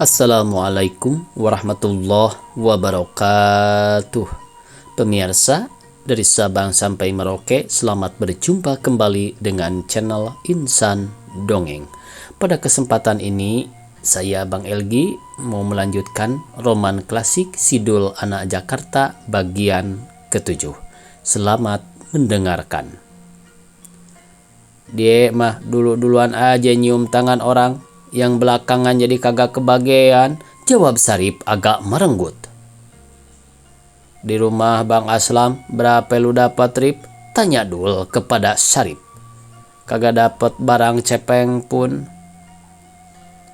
Assalamualaikum warahmatullahi wabarakatuh. Pemirsa dari Sabang sampai Merauke, selamat berjumpa kembali dengan channel Insan Dongeng. Pada kesempatan ini, saya Bang Elgi mau melanjutkan roman klasik Sidul Anak Jakarta bagian ke-7. Selamat mendengarkan. Dia mah duluan aja nyium tangan orang, yang belakangan jadi kagak kebagian, jawab Sarip agak merenggut. Di rumah Bang Aslam berapa lu dapat Rip? Tanya Dul kepada Sarip. Kagak dapat barang cepeng pun.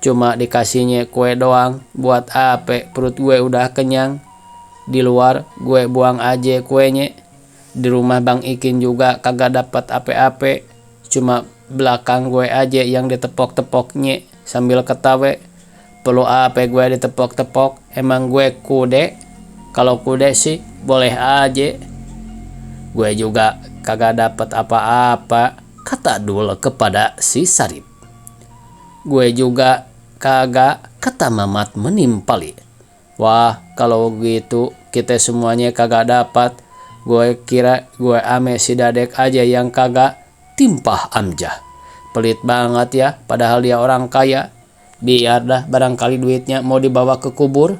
Cuma dikasihnya kue doang. Buat apa? Perut gue udah kenyang. Di luar gue buang aja kuenya. Di rumah Bang Ikin juga kagak dapat apa-apa. Cuma belakang gue aja yang ditepok-tepoknya sambil ketawa. Perlu apa gue ditepok-tepok? Emang gue kude? Kalau kude sih boleh aja. Gue juga kagak dapat apa-apa, kata Dul kepada si Sarip. Gue juga kagak, kata Mamat menimpali. Wah, kalau gitu kita semuanya kagak dapat. Gue kira gue ame si Dadek aja yang kagak, timpah Amjah. Pelit banget ya, padahal dia orang kaya. Biar dah, barangkali duitnya mau dibawa ke kubur.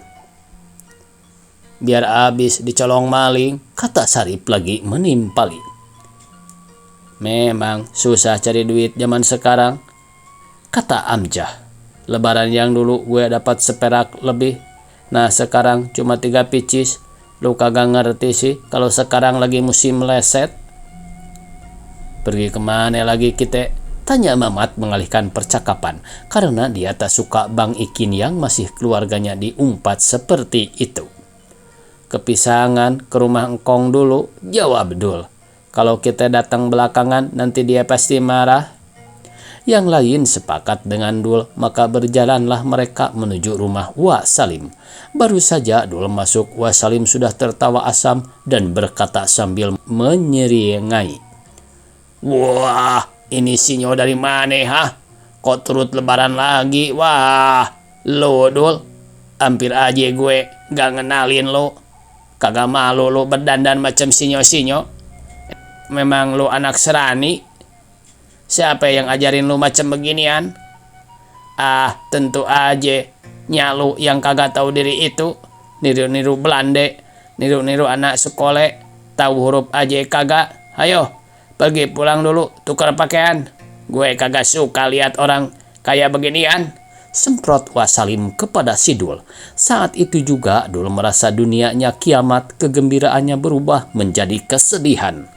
Biar habis dicolong maling, kata Sarip lagi menimpali. Memang susah cari duit zaman sekarang, kata Amjah. Lebaran yang dulu gue dapat seperak lebih. Nah sekarang cuma 3 picis. Lu kagak ngerti sih kalau sekarang lagi musim meleset. Pergi kemana lagi kita? Tanya Mamat mengalihkan percakapan, karena dia tak suka Bang Ikin yang masih keluarganya diumpat seperti itu. Kepisangan ke rumah engkong dulu, jawab Dul. Kalau kita datang belakangan nanti dia pasti marah. Yang lain sepakat dengan Dul, maka berjalanlah mereka menuju rumah Wak Salim. Baru saja Dul masuk, Wak Salim sudah tertawa asam dan berkata sambil menyeringai. Wah, ini sinyo dari mana ha? Kok turut lebaran lagi? Wah, lo Dul, hampir aja gue gak ngenalin lo. Kagak malu lo berdandan macam sinyo-sinyo. Memang lo anak serani. Siapa yang ajarin lo macam beginian? Ah, tentu aja nyalu yang kagak tahu diri itu. Niru-niru Belanda, niru-niru anak sekolah, tahu huruf aja kagak. Ayo, pergi pulang dulu, tukar pakaian. Gue kagak suka lihat orang kayak beginian, semprot Wak Salim kepada si Dul. Saat itu juga Dul merasa dunianya kiamat, kegembiraannya berubah menjadi kesedihan.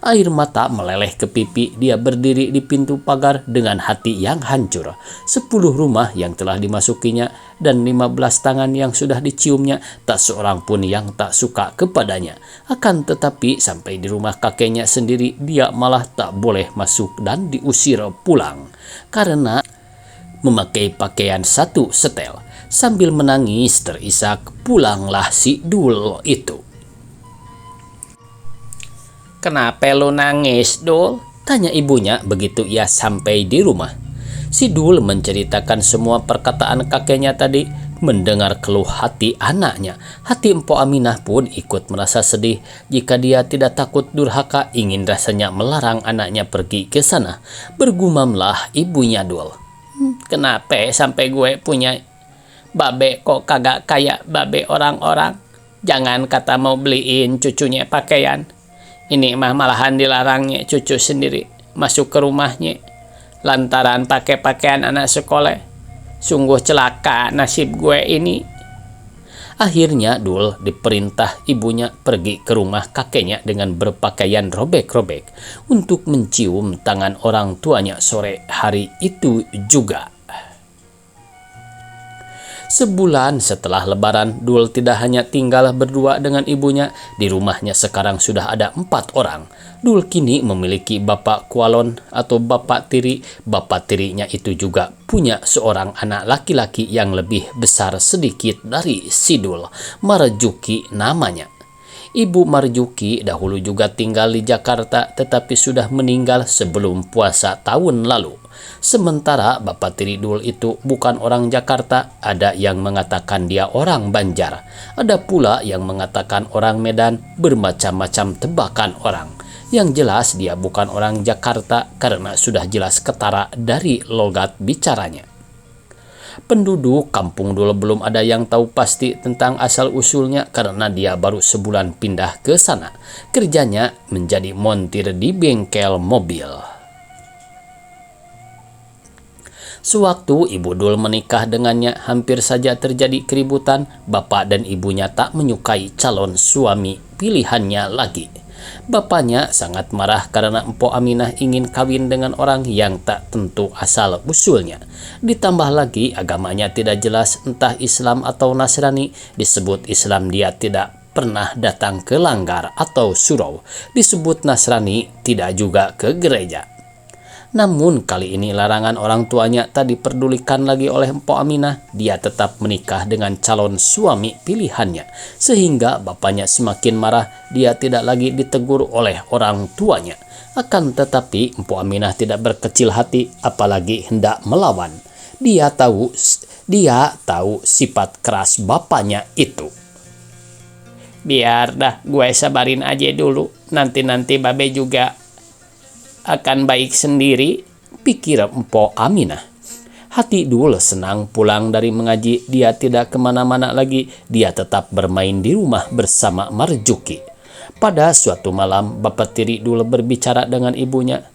Air mata meleleh ke pipi, dia berdiri di pintu pagar dengan hati yang hancur. 10 rumah yang telah dimasukinya dan 15 tangan yang sudah diciumnya, tak seorang pun yang tak suka kepadanya. Akan tetapi sampai di rumah kakeknya sendiri, dia malah tak boleh masuk dan diusir pulang. Karena memakai pakaian satu setel. Sambil menangis terisak, pulanglah si Dul itu. Kenapa lu nangis, Dul? Tanya ibunya begitu ia sampai di rumah. Si Dul menceritakan semua perkataan kakeknya tadi. Mendengar keluh hati anaknya, hati Empok Aminah pun ikut merasa sedih. Jika dia tidak takut durhaka, ingin rasanya melarang anaknya pergi ke sana. Bergumamlah ibunya Dul. Kenapa sampai gue punya babe kok kagak kayak babe orang-orang? Jangan kata mau beliin cucunya pakaian. Ini mah malahan dilarangnya cucu sendiri masuk ke rumahnya lantaran pakai pakaian anak sekolah. Sungguh celaka nasib gue ini. Akhirnya Dul diperintah ibunya pergi ke rumah kakeknya dengan berpakaian robek-robek untuk mencium tangan orang tuanya sore hari itu juga. Sebulan setelah lebaran, Dul tidak hanya tinggal berdua dengan ibunya. Di rumahnya sekarang sudah ada 4 orang. Dul kini memiliki bapak kualon atau bapak tiri. Bapak tirinya itu juga punya seorang anak laki-laki yang lebih besar sedikit dari si Dul. Marjuki namanya. Ibu Marjuki dahulu juga tinggal di Jakarta tetapi sudah meninggal sebelum puasa tahun lalu. Sementara Bapak Tiri Dul itu bukan orang Jakarta, ada yang mengatakan dia orang Banjar. Ada pula yang mengatakan orang Medan, bermacam-macam tebakan orang. Yang jelas dia bukan orang Jakarta karena sudah jelas ketara dari logat bicaranya. Penduduk kampung Dul belum ada yang tahu pasti tentang asal-usulnya karena dia baru sebulan pindah ke sana. Kerjanya menjadi montir di bengkel mobil. Sewaktu Ibu Dul menikah dengannya, hampir saja terjadi keributan. Bapak dan ibunya tak menyukai calon suami pilihannya lagi. Bapaknya sangat marah karena Mpok Aminah ingin kawin dengan orang yang tak tentu asal usulnya. Ditambah lagi agamanya tidak jelas, entah Islam atau Nasrani. Disebut Islam dia tidak pernah datang ke langgar atau surau. Disebut Nasrani tidak juga ke gereja. Namun kali ini larangan orang tuanya tak diperdulikan lagi oleh Mpok Aminah. Dia tetap menikah dengan calon suami pilihannya. Sehingga bapaknya semakin marah. Dia tidak lagi ditegur oleh orang tuanya. Akan tetapi Mpok Aminah tidak berkecil hati, apalagi hendak melawan. Dia tahu sifat keras bapaknya itu. Biar dah, gue sabarin aja dulu. Nanti babe juga akan baik sendiri, pikir Mpok Aminah. Hati Dul senang pulang dari mengaji. Dia tidak kemana-mana lagi. Dia tetap bermain di rumah bersama Marjuki. Pada suatu malam, Bapak Tiri Dul berbicara dengan ibunya.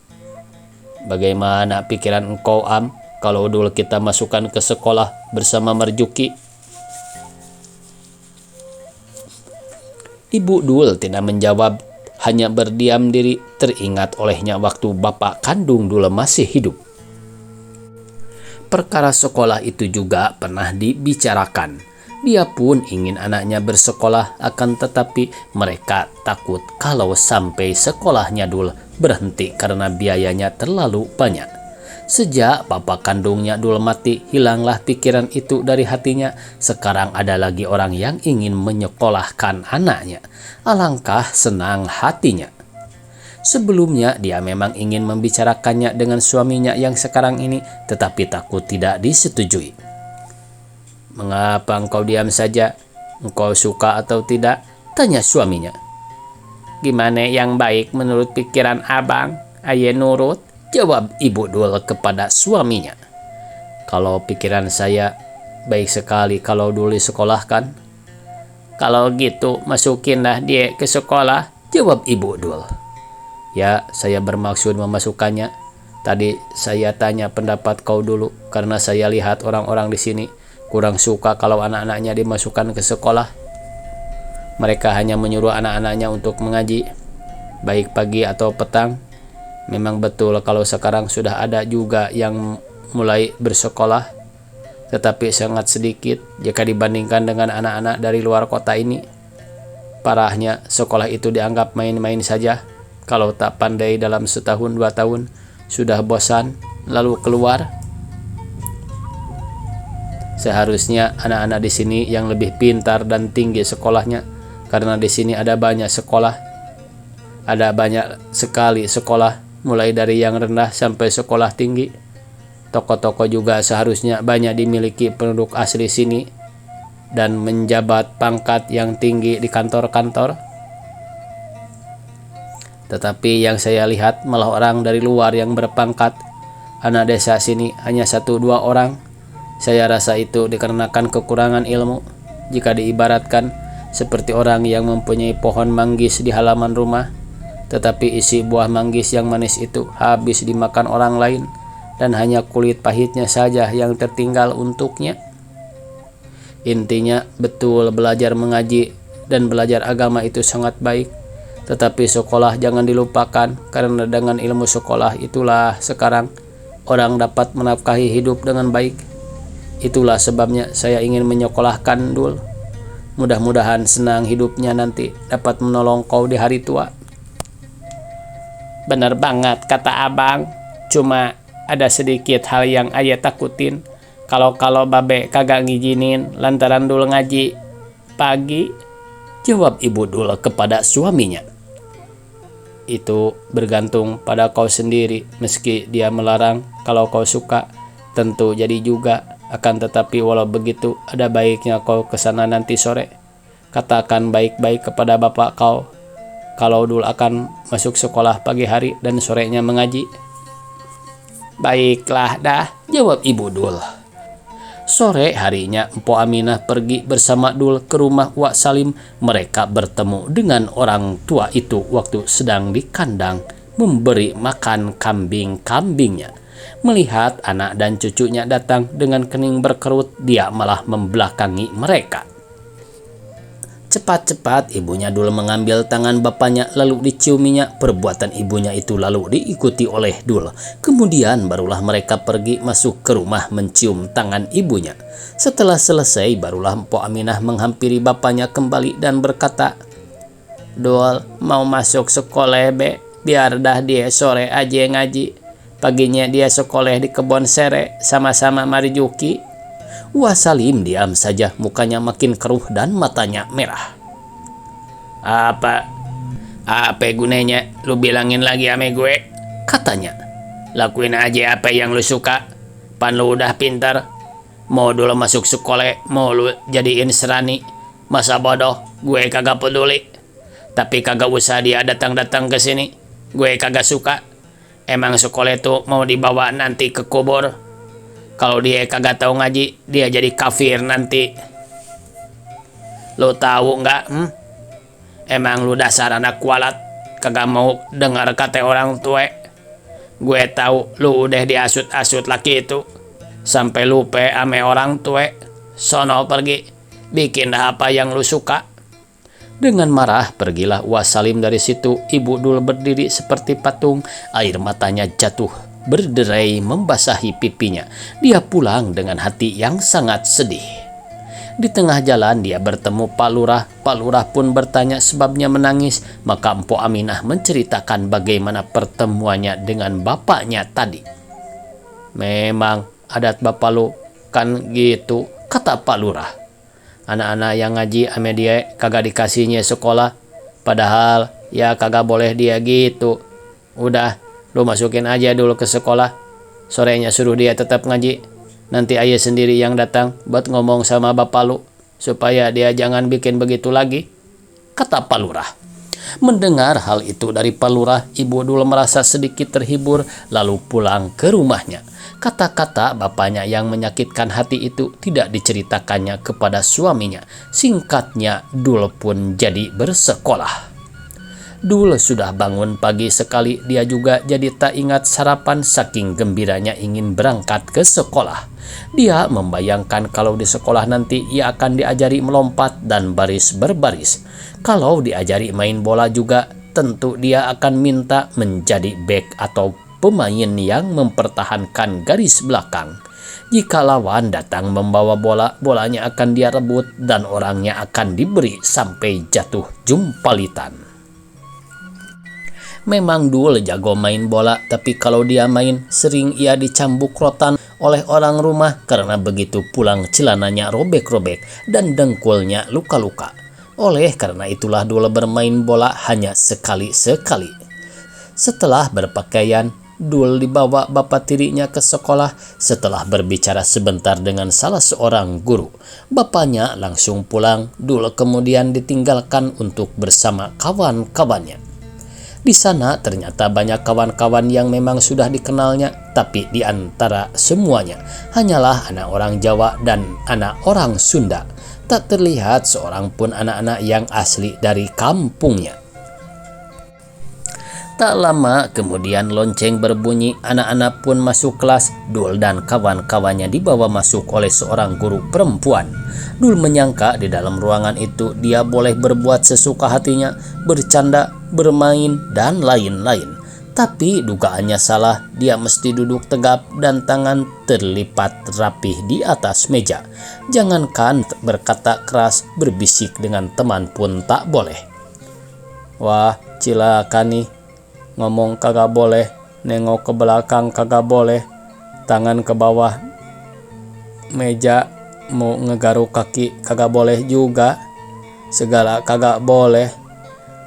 Bagaimana pikiran engkau, Am, kalau Dul kita masukkan ke sekolah bersama Marjuki? Ibu Dul tidak menjawab, hanya berdiam diri. Teringat olehnya waktu bapak kandung Dul masih hidup. Perkara sekolah itu juga pernah dibicarakan. Dia pun ingin anaknya bersekolah, akan tetapi mereka takut kalau sampai sekolahnya Dul berhenti karena biayanya terlalu banyak. Sejak bapak kandungnya Dul mati, hilanglah pikiran itu dari hatinya. Sekarang ada lagi orang yang ingin menyekolahkan anaknya. Alangkah senang hatinya. Sebelumnya dia memang ingin membicarakannya dengan suaminya yang sekarang ini, tetapi takut tidak disetujui. Mengapa engkau diam saja? Engkau suka atau tidak? Tanya suaminya. Gimana yang baik menurut pikiran abang? Aye nurut, jawab Ibu Dul kepada suaminya. Kalau pikiran saya, baik sekali kalau Dul disekolahkan. Kalau gitu masukinlah dia ke sekolah, jawab Ibu Dul. Ya, saya bermaksud memasukkannya. Tadi saya tanya pendapat kau dulu karena saya lihat orang-orang di sini kurang suka kalau anak-anaknya dimasukkan ke sekolah. Mereka hanya menyuruh anak-anaknya untuk mengaji, baik pagi atau petang. Memang betul kalau sekarang sudah ada juga yang mulai bersekolah, tetapi sangat sedikit jika dibandingkan dengan anak-anak dari luar kota ini. Parahnya, sekolah itu dianggap main-main saja. Kalau tak pandai dalam setahun 2 tahun, sudah bosan, lalu keluar. Seharusnya anak-anak di sini yang lebih pintar dan tinggi sekolahnya, karena di sini ada banyak sekolah. Ada banyak sekali sekolah, mulai dari yang rendah sampai sekolah tinggi. Toko-toko juga seharusnya banyak dimiliki penduduk asli sini dan menjabat pangkat yang tinggi di kantor-kantor. Tetapi yang saya lihat malah orang dari luar yang berpangkat. Anak desa sini hanya 1-2 orang. Saya rasa itu dikarenakan kekurangan ilmu. Jika diibaratkan seperti orang yang mempunyai pohon manggis di halaman rumah, tetapi isi buah manggis yang manis itu habis dimakan orang lain dan hanya kulit pahitnya saja yang tertinggal untuknya. Intinya betul belajar mengaji dan belajar agama itu sangat baik. Tetapi sekolah jangan dilupakan, karena dengan ilmu sekolah itulah sekarang orang dapat menafkahi hidup dengan baik. Itulah sebabnya saya ingin menyekolahkan Dul. Mudah-mudahan senang hidupnya nanti dapat menolong kau di hari tua. Benar banget kata abang, cuma ada sedikit hal yang ayah takutin. Kalau babe kagak ngizinin lantaran Dul ngaji pagi, jawab Ibu Dul kepada suaminya. Itu bergantung pada kau sendiri. Meski dia melarang, kalau kau suka, tentu jadi juga. Akan tetapi walau begitu, ada baiknya kau ke sana nanti sore. Katakan baik-baik kepada bapak kau kalau Dul akan masuk sekolah pagi hari dan sorenya mengaji. Baiklah dah, jawab Ibu Dul. Sore harinya Empo Aminah pergi bersama Dul ke rumah Wak Salim. Mereka bertemu dengan orang tua itu waktu sedang di kandang memberi makan kambing-kambingnya. Melihat anak dan cucunya datang dengan kening berkerut, dia malah membelakangi mereka. Cepat-cepat ibunya Dul mengambil tangan bapaknya lalu diciuminya. Perbuatan ibunya itu lalu diikuti oleh Dul. Kemudian barulah mereka pergi masuk ke rumah mencium tangan ibunya. Setelah selesai barulah Empo Aminah menghampiri bapaknya kembali dan berkata, Dul mau masuk sekolah be, biar dah dia sore aja ngaji. Paginya dia sekolah di kebon sere sama-sama Marijuki. Wak Salim diam saja, mukanya makin keruh dan matanya merah. Apa gunanya lu bilangin lagi ame gue? Katanya. Lakuin aja apa yang lu suka. Pan lu udah pintar. Mau dulu masuk sekolah, mau lu jadiin serani. Masa bodoh, gue kagak peduli. Tapi kagak usah dia datang-datang ke sini. Gue kagak suka. Emang sekolah itu mau dibawa nanti ke kubur. Kalau dia kagak tahu ngaji, dia jadi kafir nanti. Lu tahu nggak? Emang lu dasar anak kualat, kagak mau dengar kata orang tua. Gue tahu lu udah diasut-asut laki itu, sampai lupa ame orang tua. Sono pergi, bikin dah apa yang lu suka. Dengan marah pergilah Wak Salim dari situ. Ibu Dul berdiri seperti patung, air matanya jatuh berderai membasahi pipinya. Dia pulang dengan hati yang sangat sedih. Di tengah jalan dia bertemu Pak Lurah. Pak Lurah pun bertanya sebabnya menangis. Maka Empo Aminah menceritakan bagaimana pertemuannya dengan bapaknya tadi. Memang adat bapak lu kan gitu, kata Pak Lurah. Anak-anak yang ngaji ame dia kagak dikasihnya sekolah. Padahal ya kagak boleh dia gitu. Udah, lu masukin aja dulu ke sekolah. Sorenya suruh dia tetap ngaji. Nanti ayah sendiri yang datang buat ngomong sama bapak lu. Supaya dia jangan bikin begitu lagi, kata Pak Lurah. Mendengar hal itu dari Pak Lurah, Ibu Dul merasa sedikit terhibur lalu pulang ke rumahnya. Kata-kata bapaknya yang menyakitkan hati itu tidak diceritakannya kepada suaminya. Singkatnya, Dul pun jadi bersekolah. Dul sudah bangun pagi sekali, dia juga jadi tak ingat sarapan saking gembiranya ingin berangkat ke sekolah. Dia membayangkan kalau di sekolah nanti ia akan diajari melompat dan baris berbaris. Kalau diajari main bola juga, tentu dia akan minta menjadi bek atau pemain yang mempertahankan garis belakang. Jika lawan datang membawa bola, bolanya akan dia rebut dan orangnya akan diberi sampai jatuh jumpalitan. Memang Dul jago main bola, tapi kalau dia main, sering ia dicambuk rotan oleh orang rumah karena begitu pulang celananya robek-robek dan dengkulnya luka-luka. Oleh karena itulah Dul bermain bola hanya sekali-sekali. Setelah berpakaian, Dul dibawa bapak tirinya ke sekolah. Setelah berbicara sebentar dengan salah seorang guru, bapaknya langsung pulang. Dul kemudian ditinggalkan untuk bersama kawan-kawannya. Di sana ternyata banyak kawan-kawan yang memang sudah dikenalnya, tapi di antara semuanya hanyalah anak orang Jawa dan anak orang Sunda. Tak terlihat seorang pun anak-anak yang asli dari kampungnya. Tak lama kemudian lonceng berbunyi, anak-anak pun masuk kelas. Dul dan kawan-kawannya dibawa masuk oleh seorang guru perempuan. Dul menyangka di dalam ruangan itu dia boleh berbuat sesuka hatinya, bercanda, bermain, dan lain-lain. Tapi dugaannya salah, dia mesti duduk tegap dan tangan terlipat rapih di atas meja. Jangankan berkata keras, berbisik dengan teman pun tak boleh. Wah, cilaka nih. Ngomong kagak boleh, nengok ke belakang kagak boleh, tangan ke bawah meja mau ngegaruk kaki kagak boleh juga. Segala kagak boleh.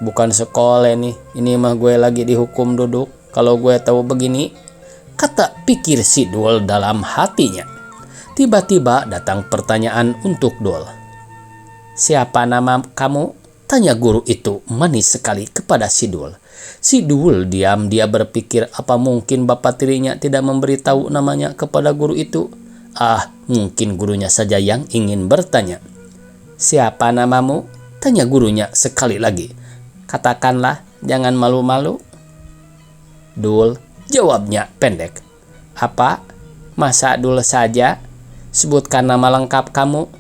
Bukan sekolah nih, ini mah gue lagi dihukum duduk. Kalau gue tahu begini, kata pikir si Dul dalam hatinya. Tiba-tiba datang pertanyaan untuk Dul. Siapa nama kamu? Tanya guru itu manis sekali kepada si Dul. Si Dul diam, dia berpikir apa mungkin bapak tirinya tidak memberitahu namanya kepada guru itu. Mungkin gurunya saja yang ingin bertanya. Siapa namamu? Tanya gurunya sekali lagi. Katakanlah, jangan malu-malu. Dul, jawabnya pendek. Apa? Masa Dul saja? Sebutkan nama lengkap kamu.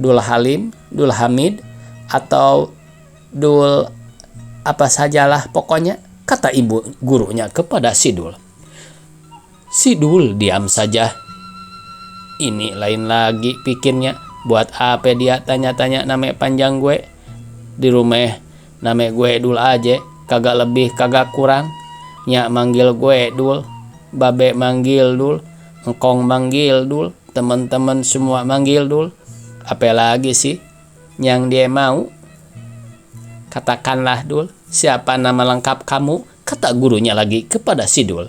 Dul Halim, Dul Hamid, atau Dul apa sajalah pokoknya, kata ibu gurunya kepada si Dul. Si Dul diam saja. Ini lain lagi pikirnya. Buat apa dia tanya-tanya nama panjang gue? Di rumah nama gue Dul aja, kagak lebih kagak kurang. Nyak manggil gue Dul, babe manggil Dul, engkong manggil Dul, teman-teman semua manggil Dul. Apa lagi sih yang dia mau? Katakanlah Dul, siapa nama lengkap kamu? Kata gurunya lagi kepada si Dul.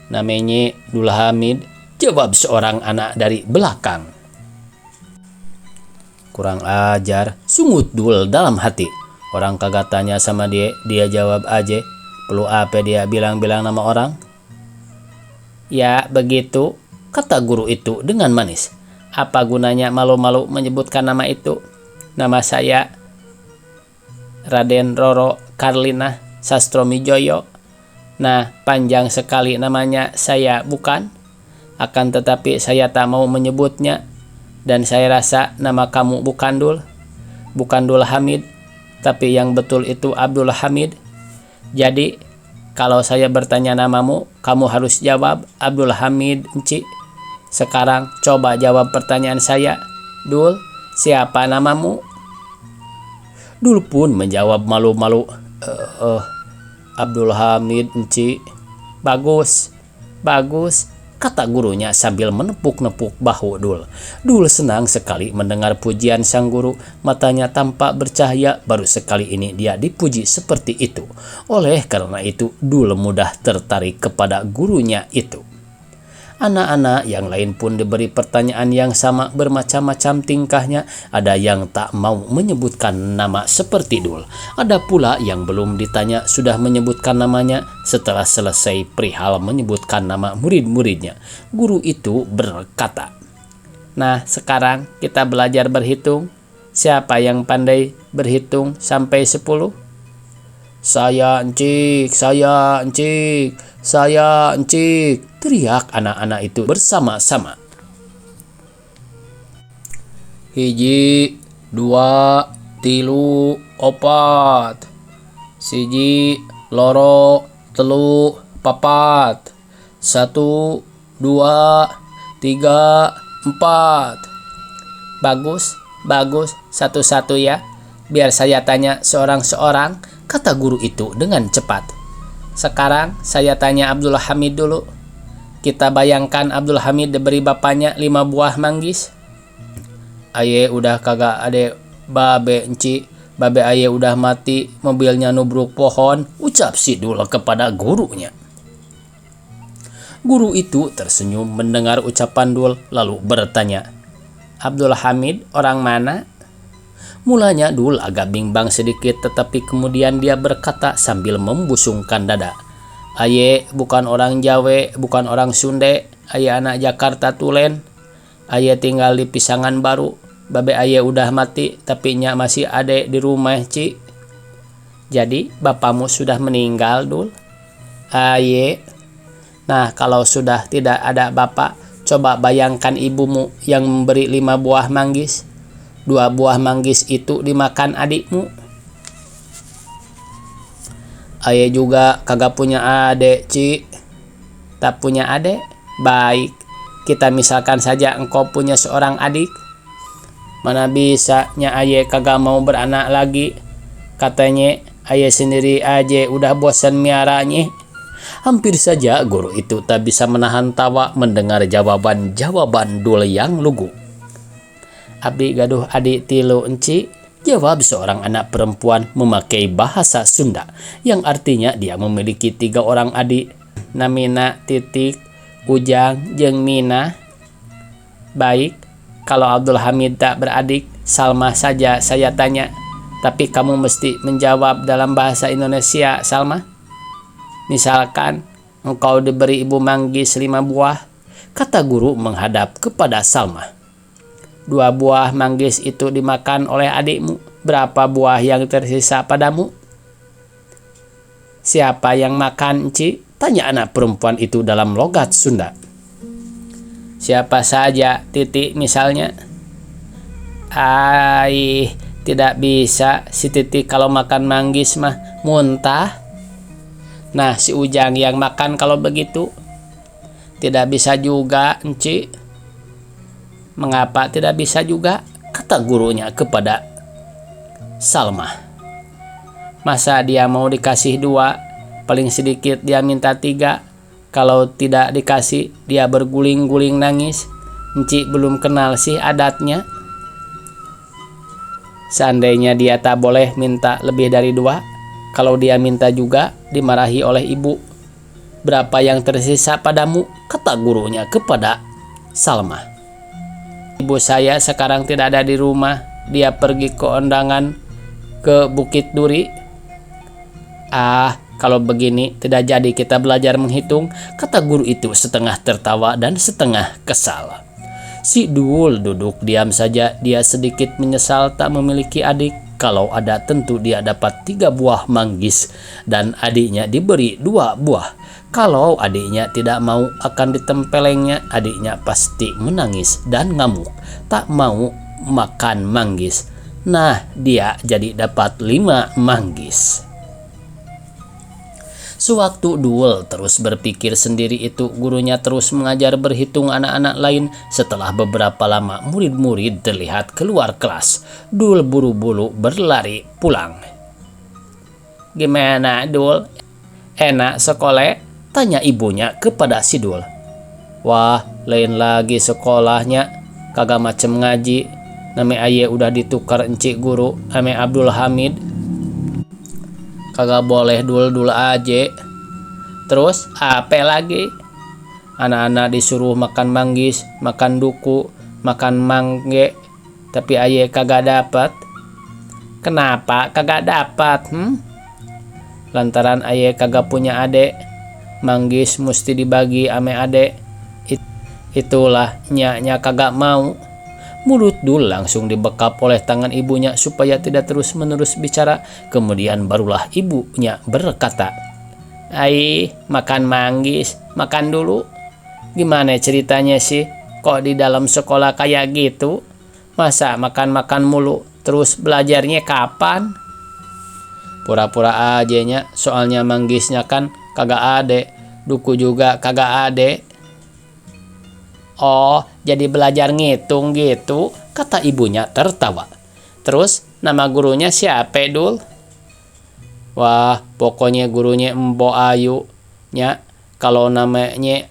Namanya Dul Hamid, jawab seorang anak dari belakang. Kurang ajar, sungut Dul dalam hati. Orang kagak tanya sama dia jawab aja. Perlu apa dia bilang-bilang nama orang? Ya begitu, kata guru itu dengan manis. Apa gunanya malu-malu menyebutkan nama itu? Nama saya Raden Roro Karlina Sastromijoyo. Nah, panjang sekali namanya saya bukan? Akan tetapi saya tak mau menyebutnya. Dan saya rasa nama kamu bukan Dul. Bukan Dul Hamid. Tapi yang betul itu Abdul Hamid. Jadi, kalau saya bertanya namamu, kamu harus jawab Abdul Hamid, Enci. Sekarang coba jawab pertanyaan saya. Dul, siapa namamu? Dul pun menjawab malu-malu. Abdul Hamid, Enci. Bagus, kata gurunya sambil menepuk-nepuk bahu Dul. Dul senang sekali mendengar pujian sang guru. Matanya tampak bercahaya, baru sekali ini dia dipuji seperti itu. Oleh karena itu, Dul mudah tertarik kepada gurunya itu. Anak-anak yang lain pun diberi pertanyaan yang sama, bermacam-macam tingkahnya. Ada yang tak mau menyebutkan nama seperti Dul. Ada pula yang belum ditanya sudah menyebutkan namanya. Setelah selesai perihal menyebutkan nama murid-muridnya, guru itu berkata, nah sekarang kita belajar berhitung. Siapa yang pandai berhitung sampai 10? Saya Encik, teriak anak-anak itu bersama-sama. 1, 2, 3, 4. 1, 2, 3, 4. 1, 2, 3, 4. Bagus, satu-satu ya. Biar saya tanya seorang-seorang, kata guru itu dengan cepat. Sekarang saya tanya Abdul Hamid dulu. Kita bayangkan Abdul Hamid diberi bapaknya 5 buah manggis. Aye udah kagak ade babe Enci. Babe aye udah mati, mobilnya nubruk pohon, ucap si Dul kepada gurunya. Guru itu tersenyum mendengar ucapan Dul, lalu bertanya, Abdul Hamid orang mana? Mulanya Dul agak bimbang sedikit, tetapi kemudian dia berkata sambil membusungkan dada. Aye bukan orang Jawa, bukan orang Sunde. Aye anak Jakarta Tulen. Aye tinggal di Pisangan Baru. Babe aye udah mati, tapi nya masih ade di rumah, Ci. Jadi bapamu sudah meninggal, Dul? Aye. Nah, kalau sudah tidak ada bapak, coba bayangkan ibumu yang memberi 5 buah manggis. 2 buah manggis itu dimakan adikmu. Aye juga kagak punya adek, Ci. Tak punya adek? Baik, kita misalkan saja engkau punya seorang adik. Mana bisa nya aye kagak mau beranak lagi. Katanya aye sendiri aja udah bosan miaranya. Hampir saja guru itu tak bisa menahan tawa mendengar jawaban Dul yang lugu. Abdi gaduh adik 3, Enci, Jawab seorang anak perempuan memakai bahasa Sunda, yang artinya dia memiliki 3 orang adik. Namina, Titik, Ujang, jeung Mina. Baik, kalau Abdul Hamid tak beradik, Salma saja saya tanya. Tapi kamu mesti menjawab dalam bahasa Indonesia, Salma. Misalkan, engkau diberi ibu manggis 5 buah, kata guru menghadap kepada Salma. 2 buah manggis itu dimakan oleh adikmu. Berapa buah yang tersisa padamu? Siapa yang makan, Ci? Tanya anak perempuan itu dalam logat Sunda. Siapa saja, Titik misalnya. Tidak bisa. Si Titik kalau makan manggis mah muntah. Nah, si Ujang yang makan kalau begitu. Tidak bisa juga, Ci. Mengapa tidak bisa juga? Kata gurunya kepada Salma. Masa dia mau dikasih 2? Paling sedikit dia minta 3. Kalau tidak dikasih, dia berguling-guling nangis. Enci belum kenal sih adatnya. Seandainya dia tak boleh minta lebih dari 2, kalau dia minta juga dimarahi oleh ibu. Berapa yang tersisa padamu? Kata gurunya kepada Salma. Ibu saya sekarang tidak ada di rumah. Dia pergi ke undangan ke Bukit Duri. Kalau begini tidak jadi kita belajar menghitung, kata guru itu setengah tertawa dan setengah kesal. Si Dul duduk diam saja. Dia sedikit menyesal tak memiliki adik. Kalau ada tentu dia dapat 3 buah manggis dan adiknya diberi 2 buah. Kalau adiknya tidak mau akan ditempelengnya, adiknya pasti menangis dan ngamuk, tak mau makan manggis. Nah, dia jadi dapat 5 manggis. Sewaktu Dul terus berpikir sendiri itu, gurunya terus mengajar berhitung anak-anak lain. Setelah beberapa lama, murid-murid terlihat keluar kelas. Dul buru-buru berlari pulang. Gimana, Dul? Enak sekolah? Tanya ibunya kepada si Dul. Wah, lain lagi sekolahnya. Kagak macem ngaji. Name aye udah ditukar encik guru ame Abdul Hamid. Kagak boleh dul-dul aja. Terus apa lagi? Anak-anak disuruh makan manggis, makan duku, makan mangge. Tapi aye kagak dapat. Kenapa kagak dapat? Lantaran aye kagak punya adek. Manggis mesti dibagi ame adek. Itulah nya kagak mau. Mulut Dul langsung dibekap oleh tangan ibunya supaya tidak terus-menerus bicara. Kemudian barulah ibunya berkata, makan manggis, makan dulu. Gimana ceritanya sih? Kok di dalam sekolah kayak gitu? Masa makan-makan mulu, terus belajarnya kapan? Pura-pura aja nya, soalnya manggisnya kan kagak ade, duku juga kagak ade. Oh, jadi belajar ngitung gitu, kata ibunya tertawa. Terus nama gurunya siapa, Dul? Wah, pokoknya gurunya Mbo Ayu nya. Kalau namanya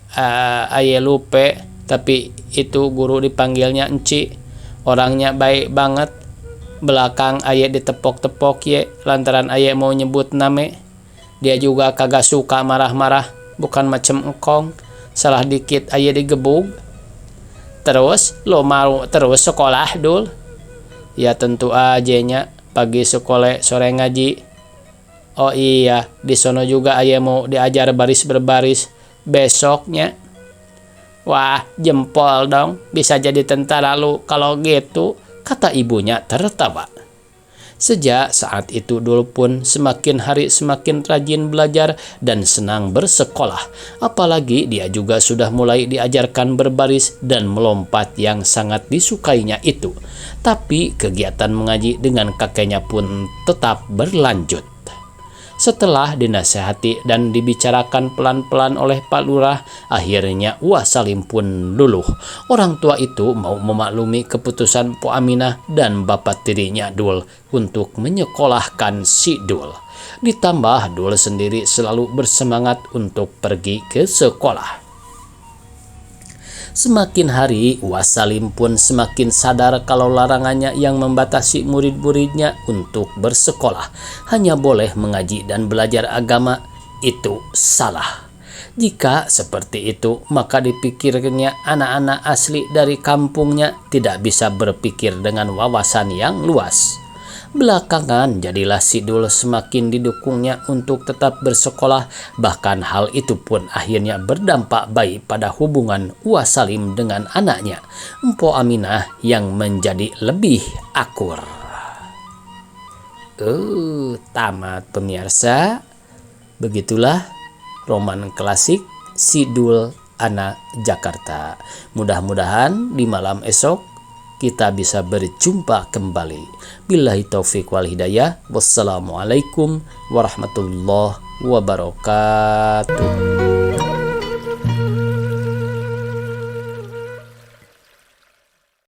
aye lupe, tapi itu guru dipanggilnya Enci. Orangnya baik banget. Belakang aye ditepok-tepok ye lantaran aye mau nyebut name. Dia juga kagak suka marah-marah, bukan macem engkong. Salah dikit aye digebug. Terus lo mau terus sekolah, Dul? Ya tentu aja nya, pagi sekolah sore ngaji. Oh iya, di sono juga aye mau diajar baris berbaris besoknya. Wah, jempol dong, bisa jadi tentara lu kalau gitu, kata ibunya tertawa. Sejak saat itu Dul pun semakin hari semakin rajin belajar dan senang bersekolah. Apalagi dia juga sudah mulai diajarkan berbaris dan melompat yang sangat disukainya itu. Tapi kegiatan mengaji dengan kakeknya pun tetap berlanjut. Setelah dinasehati dan dibicarakan pelan-pelan oleh Pak Lurah, akhirnya Wah Salim pun luluh. Orang tua itu mau memaklumi keputusan Po Aminah dan bapak tirinya Dul untuk menyekolahkan si Dul. Ditambah Dul sendiri selalu bersemangat untuk pergi ke sekolah. Semakin hari, Wasalim pun semakin sadar kalau larangannya yang membatasi murid-muridnya untuk bersekolah, hanya boleh mengaji dan belajar agama, itu salah. Jika seperti itu, maka dipikirnya anak-anak asli dari kampungnya tidak bisa berpikir dengan wawasan yang luas. Belakangan jadilah Sidul semakin didukungnya untuk tetap bersekolah, bahkan hal itu pun akhirnya berdampak baik pada hubungan Wasalim dengan anaknya, Empo Aminah, yang menjadi lebih akur. Tamat pemirsa. Begitulah roman klasik Sidul Anak Jakarta. Mudah-mudahan di malam esok kita bisa berjumpa kembali. Billahi taufiq wal hidayah. Wassalamualaikum warahmatullahi wabarakatuh.